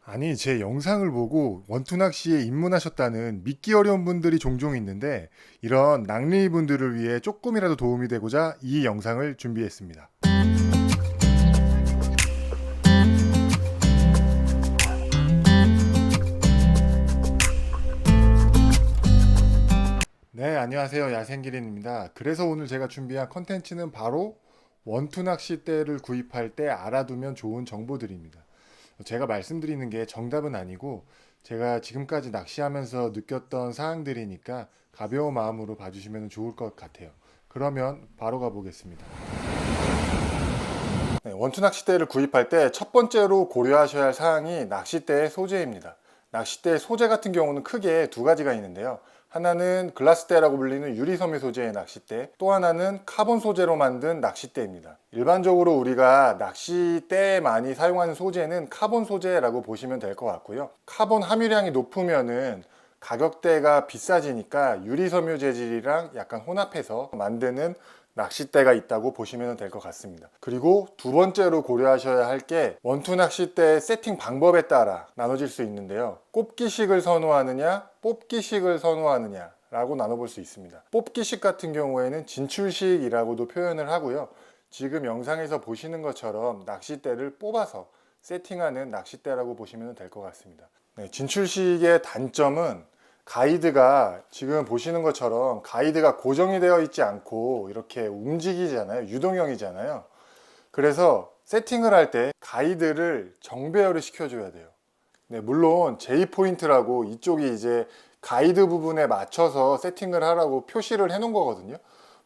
아니, 제 영상을 보고 원투 낚시에 입문하셨다는 믿기 어려운 분들이 종종 있는데 이런 낚리 분들을 위해 조금이라도 도움이 되고자 이 영상을 준비했습니다. 네, 안녕하세요. 야생기린입니다. 그래서 오늘 제가 준비한 컨텐츠는 바로 원투 낚싯대를 구입할 때 알아두면 좋은 정보들입니다. 제가 말씀드리는 게 정답은 아니고 제가 지금까지 낚시하면서 느꼈던 사항들이니까 가벼운 마음으로 봐주시면 좋을 것 같아요. 그러면 바로 가보겠습니다. 네, 원투 낚싯대를 구입할 때 첫 번째로 고려하셔야 할 사항이 낚싯대의 소재입니다. 낚싯대의 소재 같은 경우는 크게 두 가지가 있는데요. 하나는 글라스대라고 불리는 유리섬유 소재의 낚싯대, 또 하나는 카본 소재로 만든 낚싯대입니다. 일반적으로 우리가 낚싯대에 많이 사용하는 소재는 카본 소재라고 보시면 될 것 같고요. 카본 함유량이 높으면은 가격대가 비싸지니까 유리섬유 재질이랑 약간 혼합해서 만드는 낚싯대가 있다고 보시면 될 것 같습니다. 그리고 두 번째로 고려하셔야 할 게 원투 낚싯대 세팅 방법에 따라 나눠질 수 있는데요. 꼽기식을 선호하느냐, 뽑기식을 선호하느냐 라고 나눠볼 수 있습니다. 뽑기식 같은 경우에는 진출식이라고도 표현을 하고요. 지금 영상에서 보시는 것처럼 낚싯대를 뽑아서 세팅하는 낚싯대라고 보시면 될 것 같습니다. 네, 진출식의 단점은 가이드가 지금 보시는 것처럼 가이드가 고정이 되어 있지 않고 이렇게 움직이잖아요. 유동형이잖아요. 그래서 세팅을 할 때 가이드를 정배열을 시켜줘야 돼요. 네, 물론 J포인트라고 이쪽이 이제 가이드 부분에 맞춰서 세팅을 하라고 표시를 해 놓은 거거든요.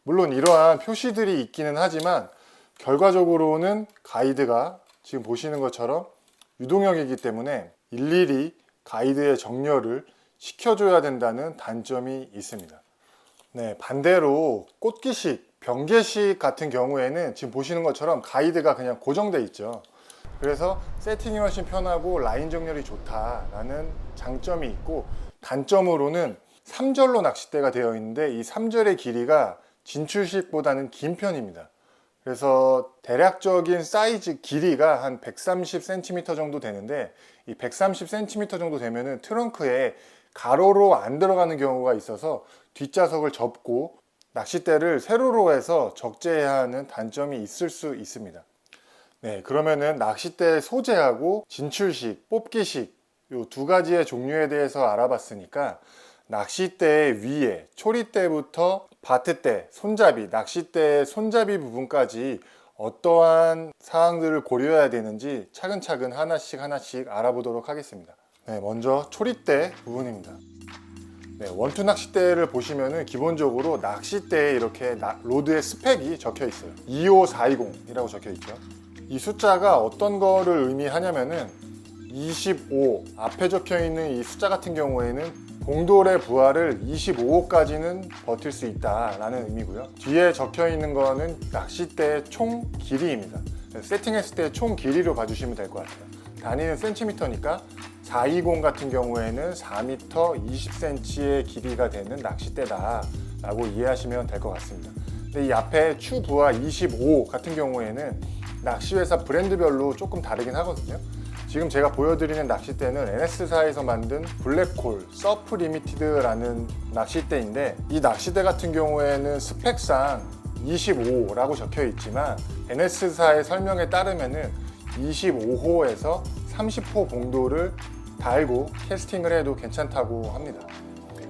물론 이러한 표시들이 있기는 하지만 결과적으로는 가이드가 지금 보시는 것처럼 유동형이기 때문에 일일이 가이드의 정렬을 시켜줘야 된다는 단점이 있습니다. 네, 반대로 꽃기식, 병개식 같은 경우에는 지금 보시는 것처럼 가이드가 그냥 고정돼 있죠. 그래서 세팅이 훨씬 편하고 라인 정렬이 좋다라는 장점이 있고, 단점으로는 3절로 낚싯대가 되어 있는데 이 3절의 길이가 진출식보다는 긴 편입니다. 그래서 대략적인 사이즈 길이가 한 130cm 정도 되는데, 이 130cm 정도 되면은 트렁크에 가로로 안 들어가는 경우가 있어서 뒷좌석을 접고 낚싯대를 세로로 해서 적재해야 하는 단점이 있을 수 있습니다. 네, 그러면은 낚싯대 소재하고 진출식, 뽑기식 이 두 가지의 종류에 대해서 알아봤으니까 낚싯대 위에 초리대부터 바트대, 손잡이, 낚싯대 손잡이 부분까지 어떠한 사항들을 고려해야 되는지 차근차근 하나씩 알아보도록 하겠습니다. 네, 먼저 초리대 부분입니다. 네, 원투 낚싯대를 보시면은 기본적으로 낚싯대에 이렇게 로드의 스펙이 적혀 있어요. 25420이라고 적혀 있죠. 이 숫자가 어떤 거를 의미하냐면은 25 앞에 적혀 있는 이 숫자 같은 경우에는 봉돌의 부하를 25호까지는 버틸 수 있다라는 의미고요. 뒤에 적혀 있는 거는 낚싯대의 총 길이입니다. 세팅했을 때 총 길이로 봐주시면 될 것 같아요. 단위는 센티미터니까 420 같은 경우에는 4m 20cm의 길이가 되는 낚싯대다 라고 이해하시면 될 것 같습니다. 근데 이 앞에 추 부하 25 같은 경우에는 낚시회사 브랜드별로 조금 다르긴 하거든요. 지금 제가 보여드리는 낚싯대는 NS사에서 만든 블랙홀 서프 리미티드라는 낚싯대인데, 이 낚싯대 같은 경우에는 스펙상 25라고 적혀 있지만 NS사의 설명에 따르면은 25호에서 30호 봉도를 달고 캐스팅을 해도 괜찮다고 합니다.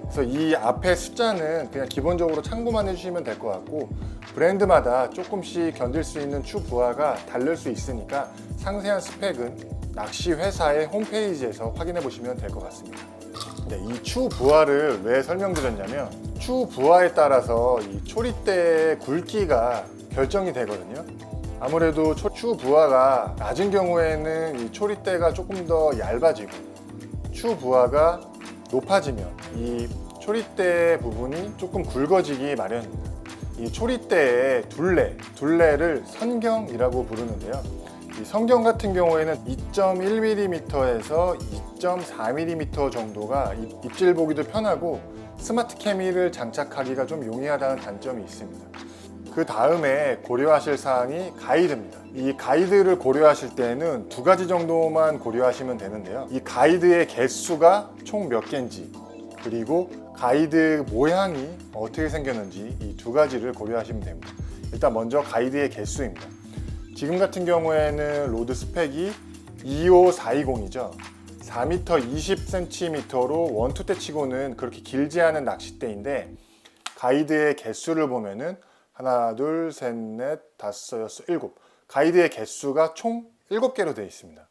그래서 이 앞에 숫자는 그냥 기본적으로 참고만 해주시면 될 것 같고, 브랜드마다 조금씩 견딜 수 있는 추 부하가 다를 수 있으니까 상세한 스펙은 낚시 회사의 홈페이지에서 확인해 보시면 될 것 같습니다. 네, 이 추 부하를 왜 설명드렸냐면 추 부하에 따라서 이 초리대의 굵기가 결정이 되거든요. 아무래도 추 부하가 낮은 경우에는 이 초리대가 조금 더 얇아지고, 추 부하가 높아지면 이 초리대 부분이 조금 굵어지기 마련입니다. 이 초리대의 둘레를 선경이라고 부르는데요. 이 선경 같은 경우에는 2.1mm에서 2.4mm 정도가 입질 보기도 편하고 스마트 캐미를 장착하기가 좀 용이하다는 단점이 있습니다. 그 다음에 고려하실 사항이 가이드입니다. 이 가이드를 고려하실 때는 두 가지 정도만 고려하시면 되는데요. 이 가이드의 개수가 총 몇 개인지, 그리고 가이드 모양이 어떻게 생겼는지, 이 두 가지를 고려하시면 됩니다. 일단 먼저 가이드의 개수입니다. 지금 같은 경우에는 로드 스펙이 25420이죠. 4m 20cm로 원투대 치고는 그렇게 길지 않은 낚싯대인데, 가이드의 개수를 보면은 하나, 둘, 셋, 넷, 다섯, 여섯, 일곱. 가이드의 개수가 총 7개로 되어 있습니다.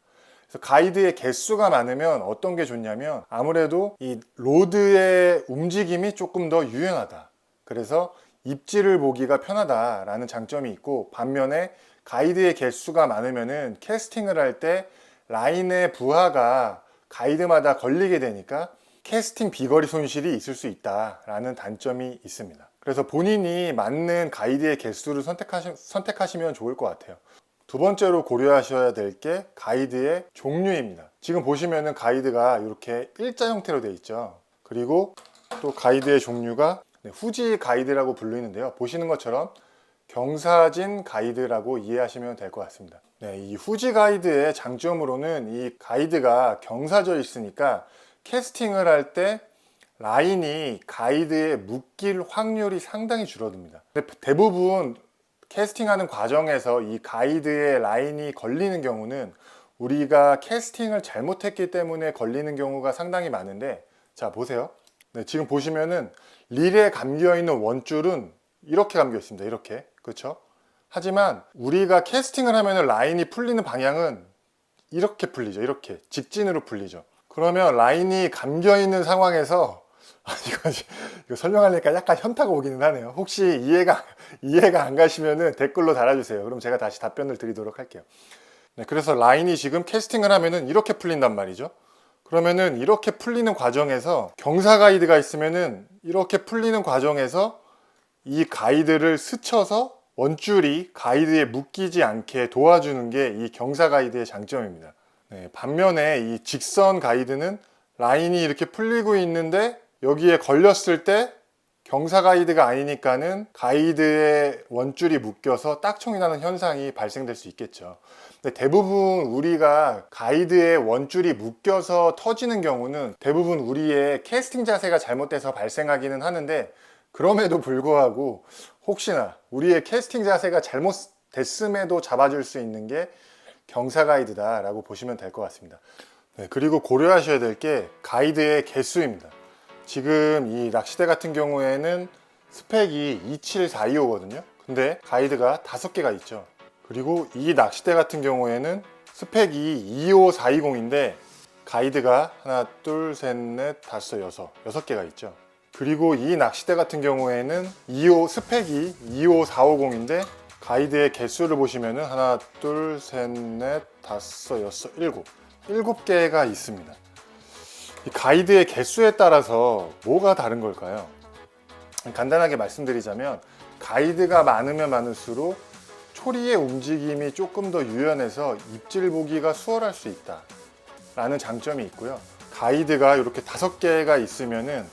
그래서 가이드의 개수가 많으면 어떤 게 좋냐면 아무래도 이 로드의 움직임이 조금 더 유연하다. 그래서 입질을 보기가 편하다라는 장점이 있고, 반면에 가이드의 개수가 많으면은 캐스팅을 할 때 라인의 부하가 가이드마다 걸리게 되니까 캐스팅 비거리 손실이 있을 수 있다라는 단점이 있습니다. 그래서 본인이 맞는 가이드의 개수를 선택하시면 좋을 것 같아요. 두 번째로 고려하셔야 될 게 가이드의 종류입니다. 지금 보시면은 가이드가 이렇게 일자 형태로 되어 있죠. 그리고 또 가이드의 종류가 후지 가이드라고 불리는데요. 보시는 것처럼 경사진 가이드라고 이해하시면 될 것 같습니다. 네, 이 후지 가이드의 장점으로는 이 가이드가 경사져 있으니까 캐스팅을 할 때 라인이 가이드에 묶일 확률이 상당히 줄어듭니다. 대부분 캐스팅하는 과정에서 이 가이드에 라인이 걸리는 경우는 우리가 캐스팅을 잘못했기 때문에 걸리는 경우가 상당히 많은데, 자 보세요. 네, 지금 보시면은 릴에 감겨 있는 원줄은 이렇게 감겨 있습니다. 이렇게, 그렇죠? 하지만 우리가 캐스팅을 하면은 라인이 풀리는 방향은 이렇게 풀리죠. 이렇게 직진으로 풀리죠. 그러면 라인이 감겨 있는 상황에서 이거 설명하니까 약간 현타가 오기는 하네요. 혹시 이해가 안 가시면은 댓글로 달아주세요. 그럼 제가 다시 답변을 드리도록 할게요. 네, 그래서 라인이 지금 캐스팅을 하면은 이렇게 풀린단 말이죠. 그러면은 이렇게 풀리는 과정에서 경사 가이드가 있으면은 이렇게 풀리는 과정에서 이 가이드를 스쳐서 원줄이 가이드에 묶이지 않게 도와주는 게 이 경사 가이드의 장점입니다. 네, 반면에 이 직선 가이드는 라인이 이렇게 풀리고 있는데 여기에 걸렸을 때 경사 가이드가 아니니까는 가이드에 원줄이 묶여서 딱총이 나는 현상이 발생될 수 있겠죠. 근데 대부분 우리가 가이드에 원줄이 묶여서 터지는 경우는 대부분 우리의 캐스팅 자세가 잘못돼서 발생하기는 하는데, 그럼에도 불구하고 혹시나 우리의 캐스팅 자세가 잘못됐음에도 잡아줄 수 있는 게 경사 가이드다 라고 보시면 될 것 같습니다. 네, 그리고 고려하셔야 될 게 가이드의 개수입니다. 지금 이 낚싯대 같은 경우에는 스펙이 27425거든요. 근데 가이드가 5개가 있죠. 그리고 이 낚싯대 같은 경우에는 스펙이 25420인데 가이드가 하나, 둘, 셋, 넷, 다섯, 여섯 개가 있죠. 그리고 이 낚싯대 같은 경우에는 스펙이 25450인데 가이드의 개수를 보시면은 하나, 둘, 셋, 넷, 다섯, 여섯, 일곱 개가 있습니다. 이 가이드의 개수에 따라서 뭐가 다른 걸까요? 간단하게 말씀드리자면 가이드가 많으면 많을수록 초리의 움직임이 조금 더 유연해서 입질 보기가 수월할 수 있다 라는 장점이 있고요. 가이드가 이렇게 5개가 있으면은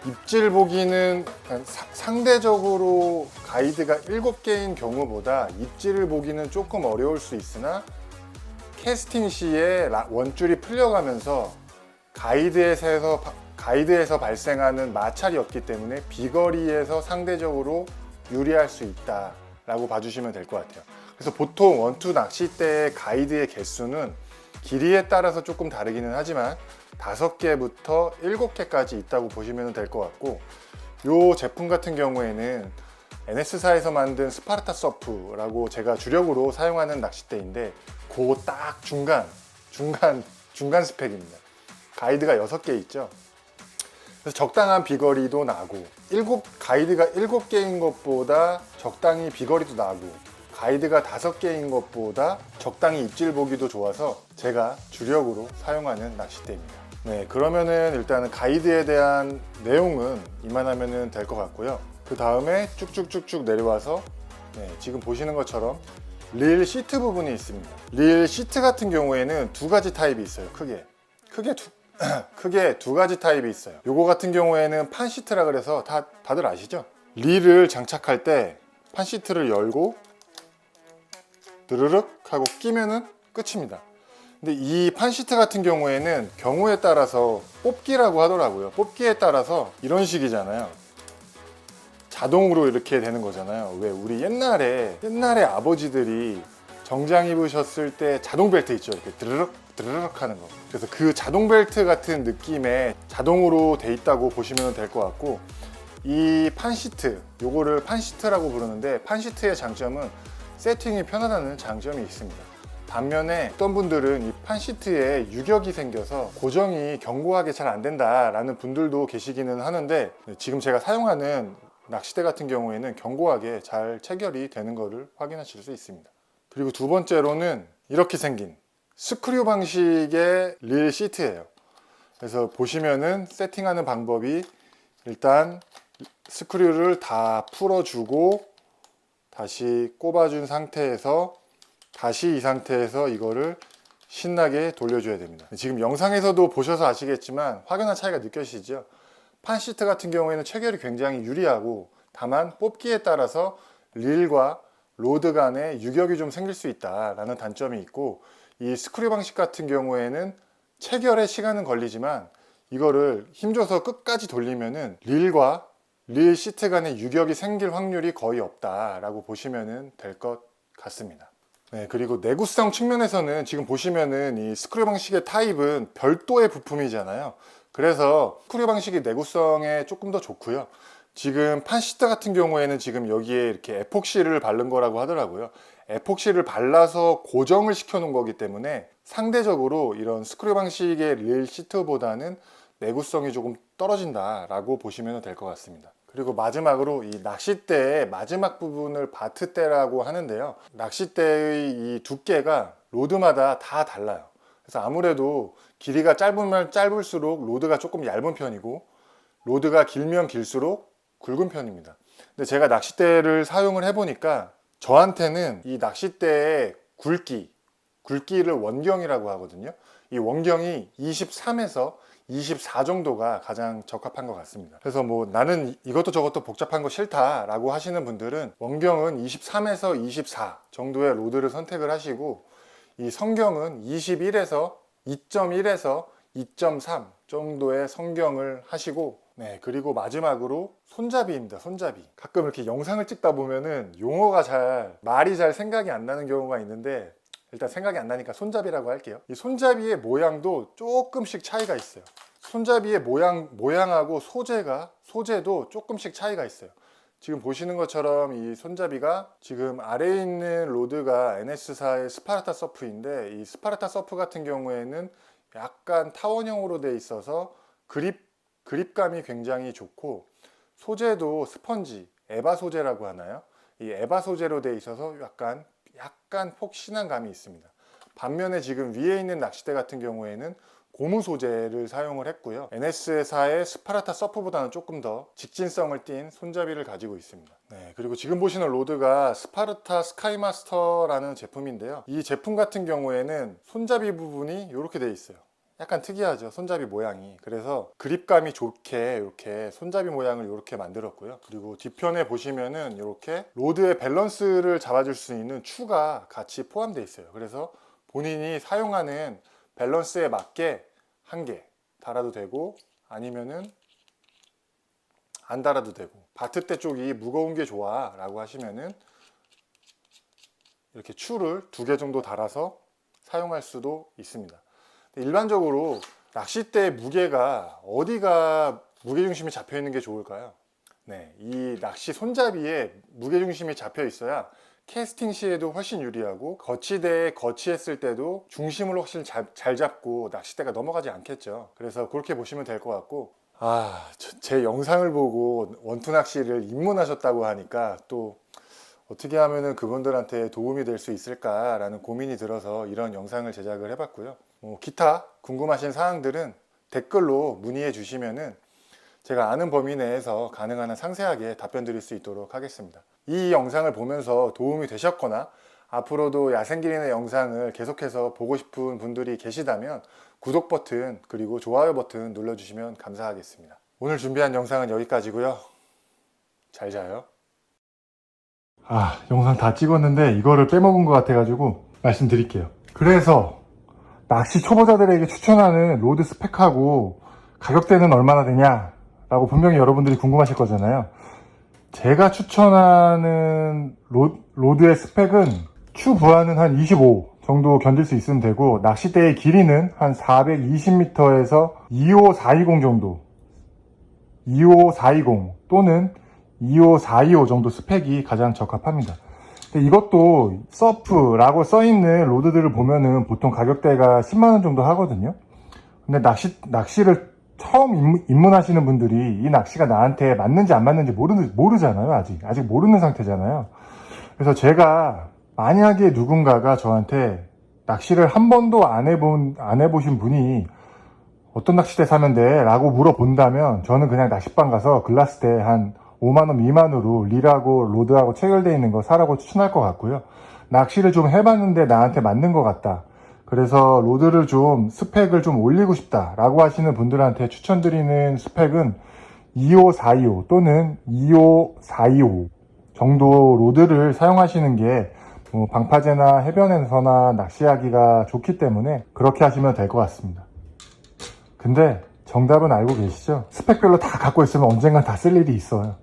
입질 보기는 상대적으로 가이드가 7개인 경우보다 입질을 보기는 조금 어려울 수 있으나, 캐스팅 시에 원줄이 풀려가면서 가이드에서 발생하는 마찰이 없기 때문에 비거리에서 상대적으로 유리할 수 있다라고 봐주시면 될 것 같아요. 그래서 보통 원투 낚싯대의 가이드의 개수는 길이에 따라서 조금 다르기는 하지만 5개부터 7개까지 있다고 보시면 될 것 같고, 이 제품 같은 경우에는 NS사에서 만든 스파르타 서프라고 제가 주력으로 사용하는 낚싯대인데 그 딱 중간 스펙입니다. 가이드가 6개 있죠. 그래서 적당한 비거리도 나고, 가이드가 7개인 것보다 적당히 비거리도 나고, 가이드가 5개인 것보다 적당히 입질 보기도 좋아서 제가 주력으로 사용하는 낚싯대입니다. 네, 그러면은 일단은 가이드에 대한 내용은 이만하면 될 것 같고요. 그 다음에 쭉쭉쭉쭉 내려와서 지금 보시는 것처럼 릴 시트 부분이 있습니다. 릴 시트 같은 경우에는 두 가지 타입이 있어요. 크게 두 가지 타입이 있어요. 요거 같은 경우에는 판 시트라 그래서 다들 아시죠? 릴을 장착할 때 판 시트를 열고 드르륵 하고 끼면은 끝입니다. 근데 이 판 시트 같은 경우에는 경우에 따라서 뽑기라고 하더라고요. 뽑기에 따라서 이런 식이잖아요. 자동으로 이렇게 되는 거잖아요. 왜 우리 옛날에 아버지들이 정장 입으셨을 때 자동 벨트 있죠. 이렇게 드르륵 드르륵 하는 거. 그래서 그 자동 벨트 같은 느낌의 자동으로 돼 있다고 보시면 될 것 같고, 이 판 시트, 요거를 판 시트라고 부르는데, 판 시트의 장점은 세팅이 편하다는 장점이 있습니다. 반면에 어떤 분들은 이 판 시트에 유격이 생겨서 고정이 견고하게 잘 안 된다라는 분들도 계시기는 하는데, 지금 제가 사용하는 낚싯대 같은 경우에는 견고하게 잘 체결이 되는 것을 확인하실 수 있습니다. 그리고 두 번째로는 이렇게 생긴 스크류 방식의 릴 시트예요. 그래서 보시면은 세팅하는 방법이, 일단 스크류를 다 풀어주고 다시 꼽아준 상태에서 다시 이 상태에서 이거를 신나게 돌려줘야 됩니다. 지금 영상에서도 보셔서 아시겠지만 확연한 차이가 느껴지시죠? 판 시트 같은 경우에는 체결이 굉장히 유리하고, 다만 뽑기에 따라서 릴과 로드 간에 유격이 좀 생길 수 있다라는 단점이 있고, 이 스크류 방식 같은 경우에는 체결에 시간은 걸리지만 이거를 힘줘서 끝까지 돌리면은 릴과 릴 시트 간의 유격이 생길 확률이 거의 없다라고 보시면 될 것 같습니다. 네, 그리고 내구성 측면에서는 지금 보시면은 이 스크류 방식의 타입은 별도의 부품이잖아요. 그래서 스크류 방식의 내구성에 조금 더 좋고요. 지금 판 시트 같은 경우에는 지금 여기에 이렇게 에폭시를 바른 거라고 하더라고요. 에폭시를 발라서 고정을 시켜 놓은 거기 때문에 상대적으로 이런 스크류 방식의 릴 시트보다는 내구성이 조금 떨어진다라고 보시면 될 것 같습니다. 그리고 마지막으로 이 낚싯대의 마지막 부분을 바트대라고 하는데요. 낚싯대의 이 두께가 로드마다 다 달라요. 그래서 아무래도 길이가 짧으면 짧을수록 로드가 조금 얇은 편이고, 로드가 길면 길수록 굵은 편입니다. 근데 제가 낚싯대를 사용을 해보니까 저한테는 이 낚싯대의 굵기를 원경이라고 하거든요. 이 원경이 23에서 24 정도가 가장 적합한 것 같습니다. 그래서 뭐 나는 이것도 저것도 복잡한 거 싫다라고 하시는 분들은 원경은 23에서 24 정도의 로드를 선택을 하시고, 이 성경은 21에서 2.1에서 2.3 정도의 성경을 하시고, 네, 그리고 마지막으로 손잡이입니다. 손잡이. 가끔 이렇게 영상을 찍다 보면은 용어가 말이 잘 생각이 안 나는 경우가 있는데, 일단 생각이 안 나니까 손잡이라고 할게요. 이 손잡이의 모양도 조금씩 차이가 있어요. 손잡이의 모양하고 소재도 조금씩 차이가 있어요. 지금 보시는 것처럼 이 손잡이가 지금 아래에 있는 로드가 NS사의 스파르타 서프인데, 이 스파르타 서프 같은 경우에는 약간 타원형으로 돼 있어서 그립감이 굉장히 좋고, 소재도 스펀지, 에바 소재라고 하나요? 이 에바 소재로 돼 있어서 약간 폭신한 감이 있습니다. 반면에 지금 위에 있는 낚싯대 같은 경우에는 고무 소재를 사용을 했고요. NS사의 스파르타 서프보다는 조금 더 직진성을 띈 손잡이를 가지고 있습니다. 네, 그리고 지금 보시는 로드가 스파르타 스카이마스터라는 제품인데요. 이 제품 같은 경우에는 손잡이 부분이 이렇게 돼 있어요. 약간 특이하죠, 손잡이 모양이. 그래서 그립감이 좋게 이렇게 손잡이 모양을 이렇게 만들었고요. 그리고 뒤편에 보시면은 이렇게 로드의 밸런스를 잡아줄 수 있는 추가 같이 포함되어 있어요. 그래서 본인이 사용하는 밸런스에 맞게 한 개 달아도 되고, 아니면은 안 달아도 되고, 바트대 쪽이 무거운 게 좋아 라고 하시면은 이렇게 추를 2개 정도 달아서 사용할 수도 있습니다. 일반적으로 낚싯대의 무게가 어디가 무게중심이 잡혀 있는 게 좋을까요? 네, 이 낚시 손잡이에 무게중심이 잡혀 있어야 캐스팅 시에도 훨씬 유리하고, 거치대에 거치했을 때도 중심을 훨씬 잘 잡고 낚싯대가 넘어가지 않겠죠. 그래서 그렇게 보시면 될 것 같고, 제 영상을 보고 원투 낚시를 입문하셨다고 하니까 또 어떻게 하면은 그분들한테 도움이 될 수 있을까라는 고민이 들어서 이런 영상을 제작을 해봤고요. 기타 궁금하신 사항들은 댓글로 문의해 주시면은 제가 아는 범위 내에서 가능한 한 상세하게 답변 드릴 수 있도록 하겠습니다. 이 영상을 보면서 도움이 되셨거나 앞으로도 야생기린의 영상을 계속해서 보고 싶은 분들이 계시다면 구독 버튼 그리고 좋아요 버튼 눌러주시면 감사하겠습니다. 오늘 준비한 영상은 여기까지고요. 잘 자요. 영상 다 찍었는데 이거를 빼먹은 것 같아가지고 말씀드릴게요. 그래서 낚시 초보자들에게 추천하는 로드 스펙하고 가격대는 얼마나 되냐 라고 분명히 여러분들이 궁금하실 거잖아요. 제가 추천하는 로드의 스펙은 추 부하는 한 25 정도 견딜 수 있으면 되고, 낚싯대의 길이는 한 420m에서 25420 정도, 25420 또는 25425 정도 스펙이 가장 적합합니다. 근데 이것도 서프라고 써있는 로드들을 보면은 보통 가격대가 10만원 정도 하거든요. 근데 낚시를 처음 입문하시는 분들이 이 낚시가 나한테 맞는지 안 맞는지 모르잖아요. 아직 모르는 상태잖아요. 그래서 제가 만약에 누군가가 저한테 낚시를 한 번도 안 해보신 분이 어떤 낚싯대 사면 돼? 라고 물어본다면 저는 그냥 낚싯방 가서 글라스대 한 5만원 미만으로 릴하고 로드하고 체결되어 있는 거 사라고 추천할 것 같고요. 낚시를 좀 해봤는데 나한테 맞는 것 같다. 그래서 로드를 좀 스펙을 좀 올리고 싶다 라고 하시는 분들한테 추천드리는 스펙은 25425 또는 25425 정도 로드를 사용하시는 게 방파제나 해변에서나 낚시하기가 좋기 때문에 그렇게 하시면 될 것 같습니다. 근데 정답은 알고 계시죠? 스펙별로 다 갖고 있으면 언젠간 다 쓸 일이 있어요.